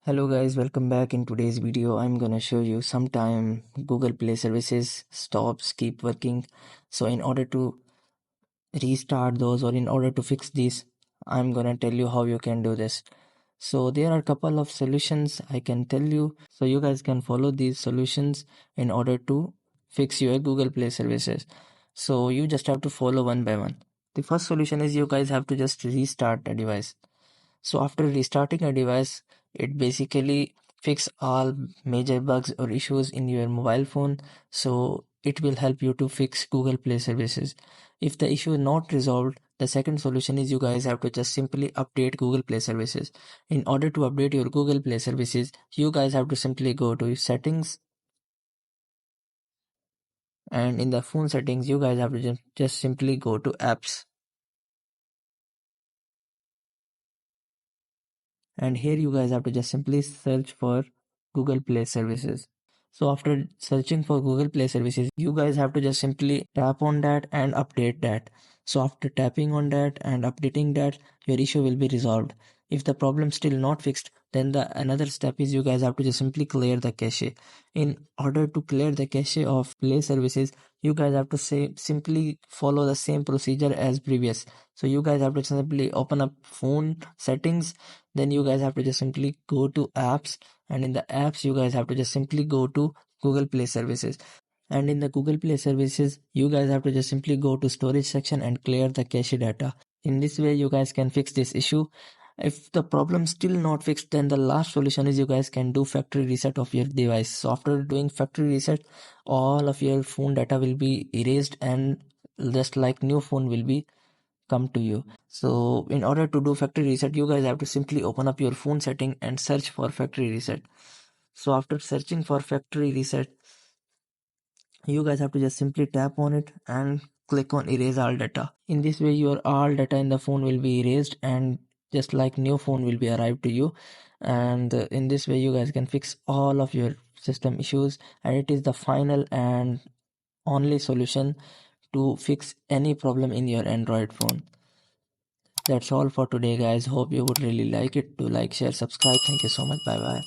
Hello guys, welcome back. In today's video I'm gonna show you sometime Google Play services keep working. So in order to restart those or in order to fix this, I'm gonna tell you how you can do this. So there are a couple of solutions I can tell you, so you guys can follow these solutions in order to fix your Google Play services. So you just have to follow one by one. The first solution is you guys have to just restart the device. So after restarting a device, it basically fix all major bugs or issues in your mobile phone. So it will help you to fix Google Play services. If the issue is not resolved, the second solution is you guys have to just simply update Google Play services. In order to update your Google Play services, you guys have to simply go to settings, and in the phone settings, you guys have to just simply go to apps. And here you guys have to just simply search for Google Play services. So after searching for Google Play services, you guys have to just simply tap on that and update that. So after tapping on that and updating that, your issue will be resolved. If the problem still not fixed, then the another step is you guys have to just simply clear the cache. In order to clear the cache of Play services, you guys have to simply follow the same procedure as previous. So you guys have to simply open up phone settings, then you guys have to just simply go to apps, and in the apps you guys have to just simply go to Google Play services, and in the Google Play services you guys have to just simply go to storage section and clear the cache data. In this way you guys can fix this issue. If the problem still not fixed, then the last solution is you guys can do factory reset of your device. So after doing factory reset, all of your phone data will be erased and just like new phone will be come to you. So in order to do factory reset, you guys have to simply open up your phone setting and search for factory reset. So after searching for factory reset, you guys have to just simply tap on it and click on erase all data. In this way your all data in the phone will be erased and just like new phone will be arrived to you. And in this way you guys can fix all of your system issues, and it is the final and only solution to fix any problem in your Android phone. That's all for today guys. Hope you would really like it. To like, share, subscribe. Thank you so much. Bye bye.